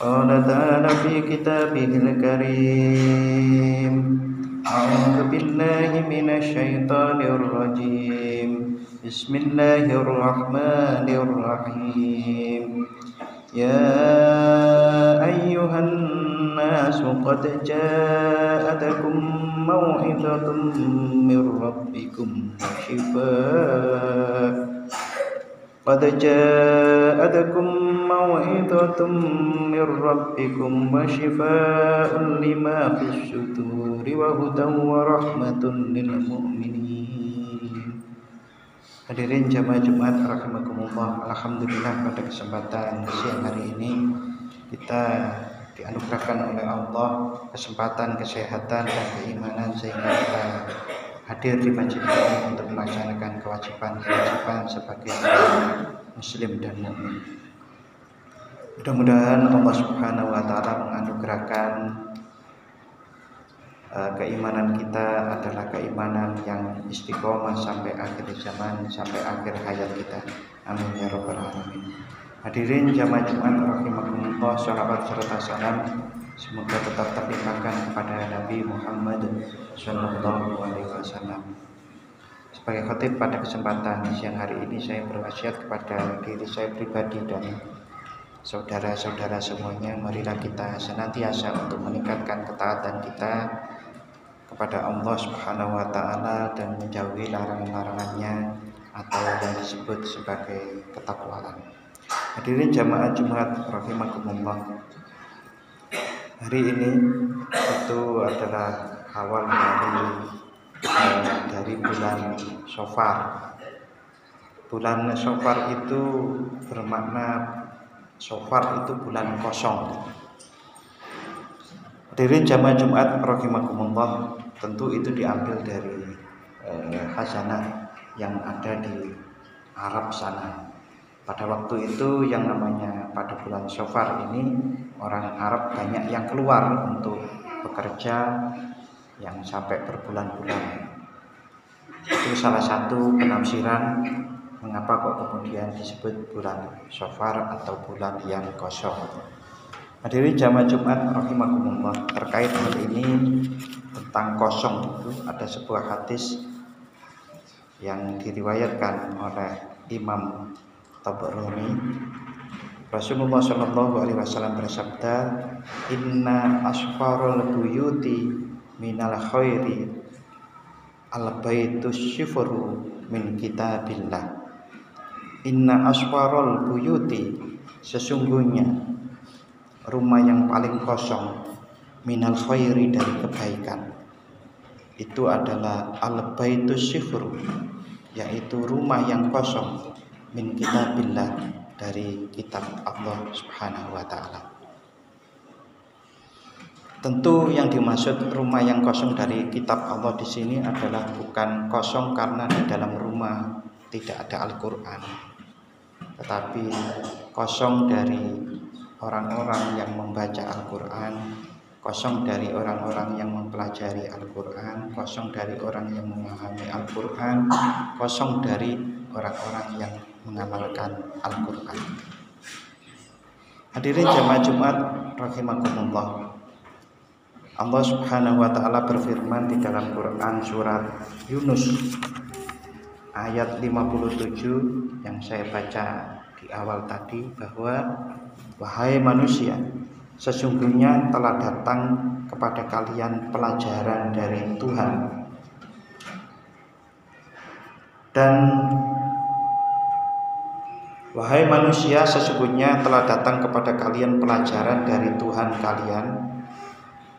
قال تعالى في كتابه الكريم أعوذ بالله من الشيطان الرجيم بسم الله الرحمن الرحيم يا أيها الناس قد جاءتكم موعظة من ربكم وشفاء قد جاءتكم موعظة من ربكم وشفاء لما في الصدور وهدى ورحمة للمؤمنين. Hadirin jamaah Jumat rahimakumullah, alhamdulillah pada kesempatan siang hari ini kita dianugerahkan oleh Allah kesempatan, kesehatan dan keimanan sehingga kita hadir di masjid ini untuk melaksanakan kewajiban sebagai muslim dan mukmin. Mudah-mudahan Allah Subhanahu wa taala menganugerahkan keimanan kita adalah keimanan yang istiqomah sampai akhir zaman, sampai akhir hayat kita. Amin ya rabbal alamin. Hadirin jamaah Jumat rahimakumullah, shalawat serta salam semoga tetap terlimpahkan kepada Nabi Muhammad sallallahu alaihi wasallam. Sebagai khatib pada kesempatan siang hari ini, saya berwasiat kepada diri saya pribadi dan saudara-saudara semuanya, marilah kita senantiasa untuk meningkatkan ketaatan kita kepada Allah Subhanahu wa taala dan menjauhi larangan-larangannya atau yang disebut sebagai ketakwaan. Hadirin jamaah Jumat rahimakumullah. Hari ini itu adalah awal dari bulan Shofar. Bulan Shofar itu bermakna Shofar itu bulan kosong. Hadirin jamaah Jumat rahimakumullah, tentu itu diambil dari khazanah yang ada di Arab sana. Pada waktu itu yang namanya pada bulan Shofar ini orang Arab banyak yang keluar untuk bekerja yang sampai berbulan-bulan. Itu salah satu penafsiran mengapa kok kemudian disebut bulan Shofar atau bulan yang kosong. Hadirin jamaah Jumat rahimakumullah, terkait hal ini tentang kosong itu ada sebuah hadis yang diriwayatkan oleh Imam Tabrani. Rasulullah sallallahu alaihi wasallam bersabda, "Inna asfarul buyuti minal khairi al-baitus syifru min kitabillah." Inna asfarul buyuti, sesungguhnya rumah yang paling kosong, minal khairi, dari kebaikan, itu adalah al-baitus syifru, yaitu rumah yang kosong, min kitabillah, dari kitab Allah Subhanahu wa taala. Tentu yang dimaksud rumah yang kosong dari kitab Allah di sini adalah bukan kosong karena di dalam rumah tidak ada Al-Qur'an, tetapi kosong dari orang-orang yang membaca Al-Qur'an, kosong dari orang-orang yang mempelajari Al-Qur'an, kosong dari orang yang memahami Al-Qur'an, kosong dari orang-orang yang mengamalkan Al-Qur'an. Hadirin jamaah Jumat rahimakumullah, Allah Subhanahu wa taala berfirman di dalam Quran surat Yunus ayat 57 yang saya baca di awal tadi, bahwa wahai manusia, sesungguhnya telah datang kepada kalian pelajaran dari Tuhan, dan wahai manusia, sesungguhnya telah datang kepada kalian pelajaran dari Tuhan kalian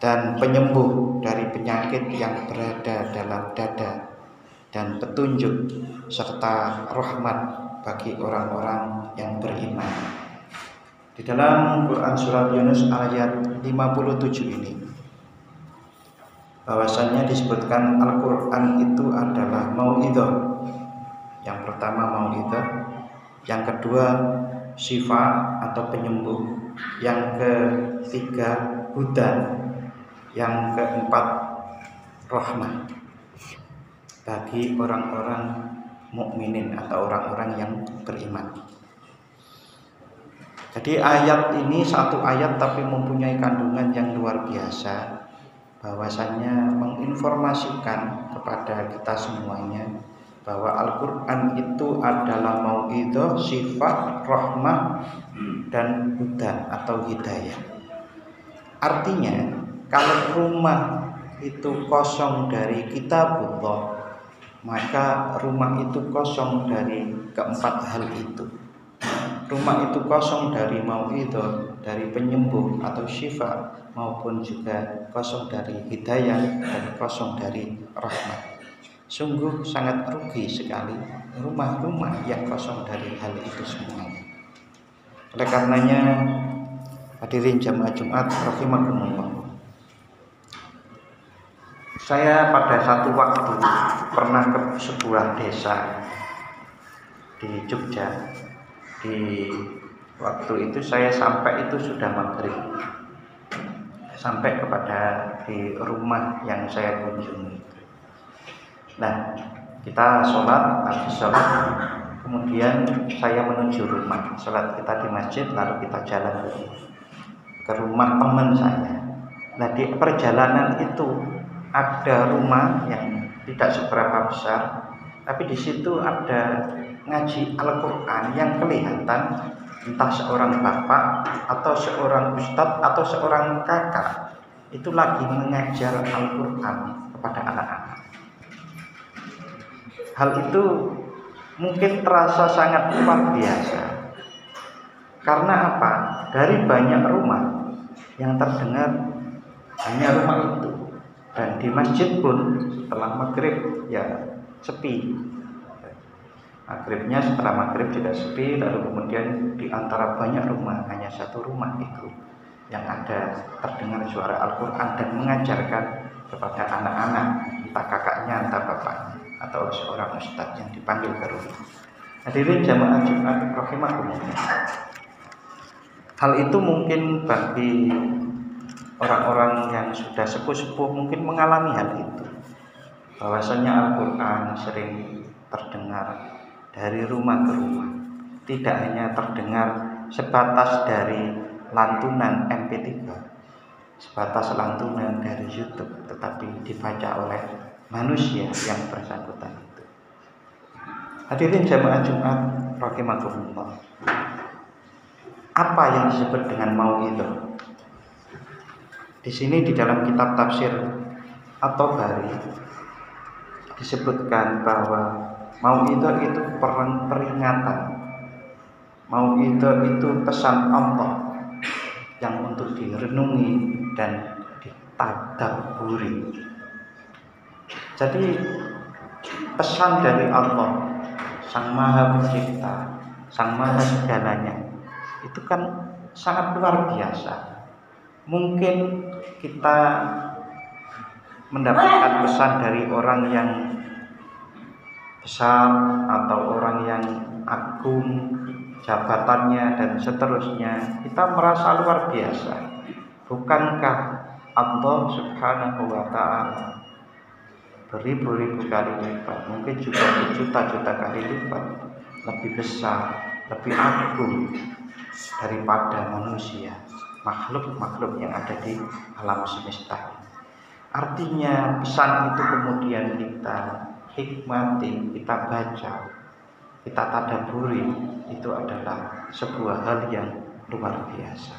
dan penyembuh dari penyakit yang berada dalam dada dan petunjuk serta rahmat bagi orang-orang yang beriman. Di dalam Quran surat Yunus ayat 57 ini bahwasannya disebutkan Al-Quran itu adalah mau'idhah. Yang pertama mau'idhah, yang kedua syifa atau penyembuh, yang ketiga hudan, yang keempat rahmah bagi orang-orang mukminin atau orang-orang yang beriman. Jadi ayat ini satu ayat tapi mempunyai kandungan yang luar biasa, bahwasannya menginformasikan kepada kita semuanya bahwa Al-Quran itu adalah mau'idhah, sifat, rahmah, dan hudan atau hidayah. Artinya kalau rumah itu kosong dari kitabullah, maka rumah itu kosong dari keempat hal itu. Rumah itu kosong dari mau'idhah, dari penyembuh atau syifa, maupun juga kosong dari hidayah dan kosong dari rahmat. Sungguh sangat rugi sekali rumah-rumah yang kosong dari hal itu semuanya. Oleh karenanya, hadirin jamaah Jumat rahimakumullah, saya pada satu waktu pernah ke sebuah desa di Jogja. Di waktu itu saya sampai itu sudah maghrib, sampai kepada di rumah yang saya kunjungi. Nah, kita sholat, habis sholat kemudian saya menuju rumah. Sholat kita di masjid, lalu kita jalan ke rumah teman saya. Nah, di perjalanan itu ada rumah yang tidak seberapa besar, tapi di situ ada ngaji Al-Quran yang kelihatan entah seorang bapak atau seorang ustadz atau seorang kakak itu lagi mengajar Al-Quran kepada anak-anak. Hal itu mungkin terasa sangat luar biasa. Karena apa? Dari banyak rumah yang terdengar hanya rumah itu. Dan di masjid pun setelah maghrib ya sepi. Maghribnya setelah maghrib juga sepi. Lalu kemudian di antara banyak rumah hanya satu rumah itu yang ada terdengar suara Al-Quran dan mengajarkan kepada anak-anak, entah kakaknya entah bapaknya atau seorang ustadz yang dipanggil ke rumah. Hadirin jamaah Jumat rahimakumullah, hal itu mungkin bagi orang-orang yang sudah sepuh-sepuh mungkin mengalami hal itu, bahwasanya Al-Quran sering terdengar dari rumah ke rumah, tidak hanya terdengar sebatas dari lantunan MP3, sebatas lantunan dari YouTube, tetapi dibaca oleh manusia yang bersangkutan itu. Hadirin jamaah Jumat rahimakumullah, apa yang disebut dengan mau'idhah? Di sini di dalam kitab tafsir At-Tabari disebutkan bahwa mau'idhah itu peringatan. Mau'idhah itu pesan Allah yang untuk direnungi dan ditadabburi. Jadi pesan dari Allah, Sang Maha Pencipta, Sang Maha segalanya, itu kan sangat luar biasa. Mungkin kita mendapatkan pesan dari orang yang besar atau orang yang agung jabatannya dan seterusnya, kita merasa luar biasa. Bukankah Allah Subhanahu wa Ta'ala beribu-ribu kali lipat, mungkin juga berjuta-juta kali lipat lebih besar, lebih agung daripada manusia, makhluk-makhluk yang ada di alam semesta ini. Artinya pesan itu kemudian kita hikmati, kita baca, kita tadabburi, itu adalah sebuah hal yang luar biasa.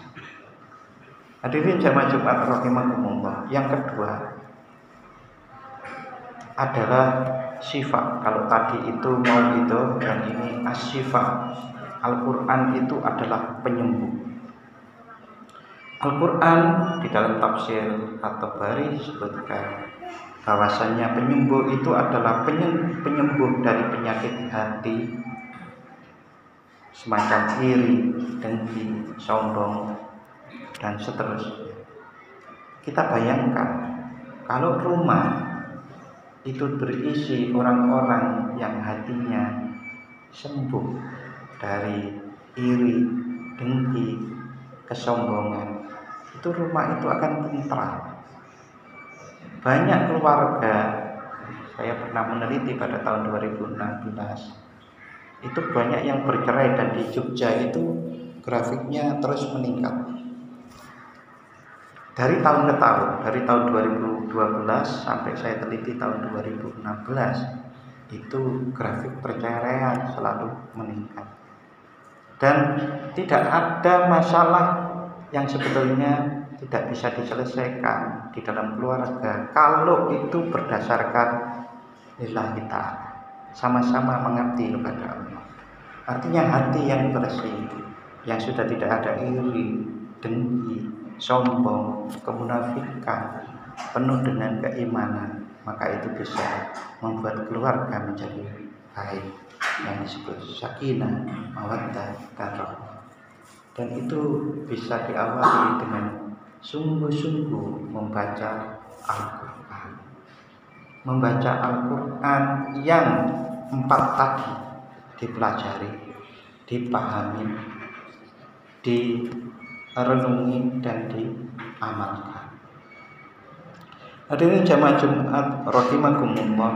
Hadirin jamaah Jumat rahimakumullah, yang kedua adalah sifat. Kalau tadi itu mau'idhah dan ini as-sifat. Al-Quran itu adalah penyembuh. Al-Quran di dalam tafsir At-Tabari disebutkan bahwasannya penyembuh itu adalah penyembuh dari penyakit hati, semacam iri, dengki, sombong, dan seterusnya. Kita bayangkan kalau rumah itu berisi orang-orang yang hatinya sembuh dari iri, dengki, kesombongan, itu rumah itu akan tentram. Banyak keluarga, saya pernah meneliti pada tahun 2016, itu banyak yang bercerai, dan di Jogja itu grafiknya terus meningkat. Dari tahun ke tahun, dari tahun 2012 sampai saya teliti tahun 2016, itu grafik perceraian selalu meningkat. Dan tidak ada masalah yang sebetulnya tidak bisa diselesaikan di dalam keluarga kalau itu berdasarkan lillahi ta'ala, sama-sama mengabdi kepada Allah. Artinya hati yang bersih, yang sudah tidak ada iri, dengki, sombong, kemunafikan, penuh dengan keimanan, maka itu bisa membuat keluarga menjadi baik, yang disebut sakinah, mawaddah, dan rahmah. Dan itu bisa diawali dengan sungguh-sungguh membaca Al-Quran. Membaca Al-Quran yang 4 tadi dipelajari, dipahami, direnungi, dan diamalkan. Hadirin jamaah Jumat rahimakumullah,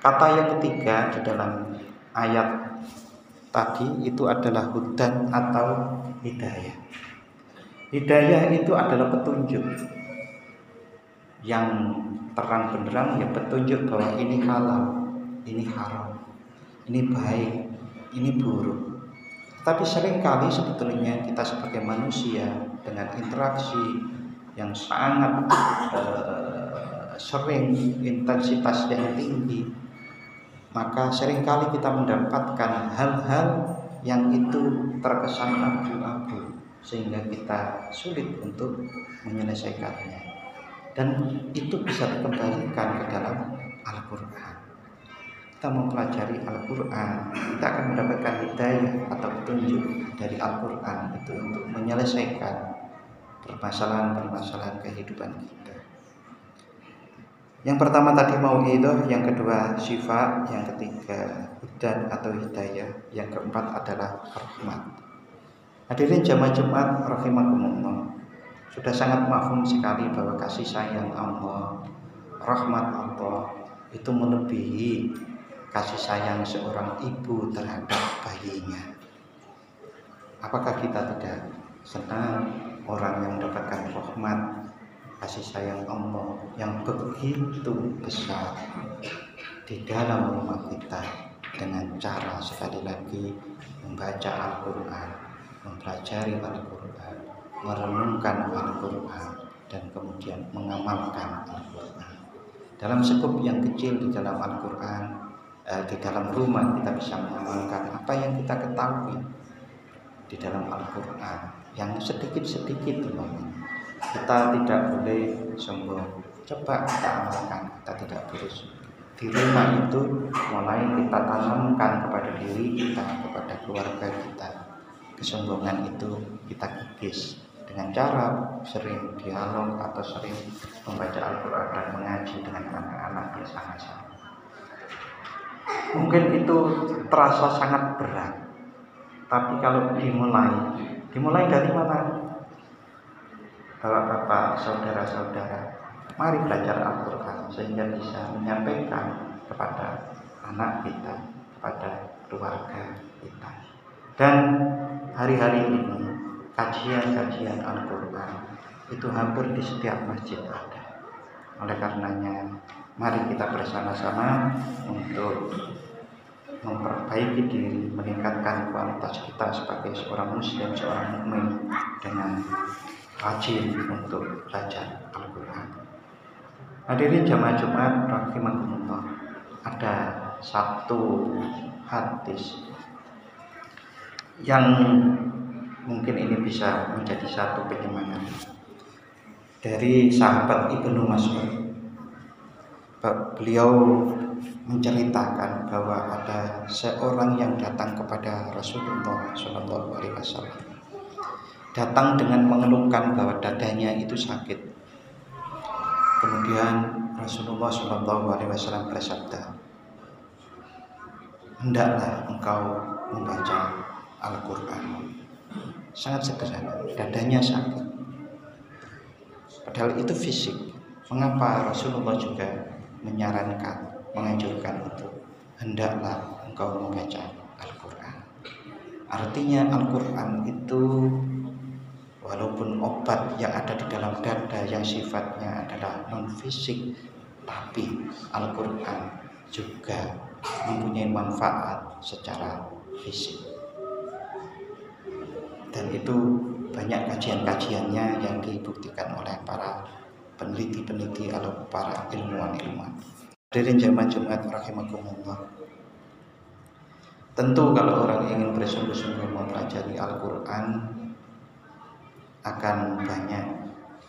kata yang ketiga di dalam ayat tadi itu adalah hudan atau hidayah. Hidayah itu adalah petunjuk yang terang benderang, ya petunjuk bahwa ini halal, ini haram, ini baik, ini buruk. Tapi seringkali sebetulnya kita sebagai manusia dengan interaksi yang sangat sering, intensitas yang tinggi, maka seringkali kita mendapatkan hal-hal yang itu terkesan abu-abu sehingga kita sulit untuk menyelesaikannya. Dan itu bisa dikembalikan ke dalam Al-Quran. Kita mempelajari Al-Quran, kita akan mendapatkan hidayah atau petunjuk dari Al-Quran itu untuk menyelesaikan permasalahan-permasalahan kehidupan kita. Yang pertama tadi mau'idhah, yang kedua syifa, yang ketiga hudan atau hidayah, yang keempat adalah rahmat. Hadirin jamaah Jumat rahimakumullah, sudah sangat mafhum sekali bahwa kasih sayang Allah, rahmat Allah itu melebihi kasih sayang seorang ibu terhadap bayinya. Apakah kita tidak senang orang yang mendapatkan rahmat, kasih sayang Allah yang begitu besar di dalam rumah kita dengan cara sekali lagi membaca Al-Quran, mempelajari Al-Quran, merenungkan Al-Quran, dan kemudian mengamalkan Al-Quran. Dalam sekup yang kecil di dalam Al-Quran, di dalam rumah kita bisa mengamalkan apa yang kita ketahui di dalam Al-Quran, yang sedikit-sedikit teman. Kita tidak boleh sombong, coba kita amalkan, kita tidak boleh di rumah itu mulai kita tanamkan kepada diri kita, kepada keluarga kita. Kesombongan itu kita kikis dengan cara sering dialog atau sering membaca Al-Quran dan mengaji dengan anak-anak bersama-sama. Mungkin itu terasa sangat berat, tapi kalau dimulai dari mana? Bapak-bapak, saudara-saudara, mari belajar Al-Quran sehingga bisa menyampaikan kepada anak kita, kepada keluarga kita. Dan hari-hari ini kajian-kajian Al-Quran itu hampir di setiap masjid ada. Oleh karenanya, mari kita bersama-sama untuk memperbaiki diri, meningkatkan kualitas kita sebagai seorang muslim, seorang mukmin dengan rajin untuk belajar Al-Quran. Hadirin jamaah Jumat rahimakumullah, ada satu hadis yang mungkin ini bisa menjadi satu penyemangat dari sahabat Ibnu Mas'ud. Beliau menceritakan bahwa ada seorang yang datang kepada Rasulullah SAW. Datang dengan mengeluhkan bahwa dadanya itu sakit. Kemudian Rasulullah SAW bersabda, hendaklah engkau membaca Al-Quran. Sangat sederhana, dadanya sakit. Padahal itu fisik. Mengapa Rasulullah juga menyarankan, menganjurkan itu? Hendaklah engkau membaca Al-Quran. Artinya Al-Quran itu walaupun obat yang ada di dalam dada yang sifatnya adalah non fisik, tapi Al-Quran juga mempunyai manfaat secara fisik. Dan itu banyak kajian-kajiannya yang dibuktikan oleh para peneliti-peneliti atau para ilmuwan-ilmuwan. Hadirin jamaah Jumat rahimakumullah. Tentu kalau orang ingin bersungguh-sungguh mempelajari Al-Quran akan banyak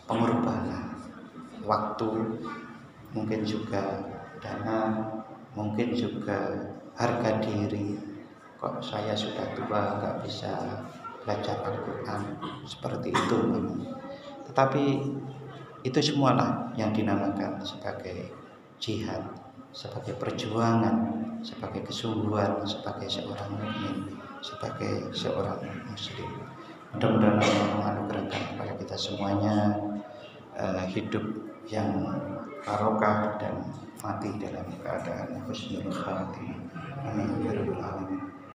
pengorbanan waktu, mungkin juga dana, mungkin juga harga diri. Kok saya sudah tua nggak bisa belajar Al-Quran, seperti itu. Tetapi itu semualah yang dinamakan sebagai jihad, sebagai perjuangan, sebagai kesungguhan, sebagai seorang mukmin, sebagai seorang muslim. Mudah-mudahan Allah menganugerahkan kepada kita semuanya hidup yang barokah dan mati dalam keadaan husnul khatimah. Amin ya rabbal alamin.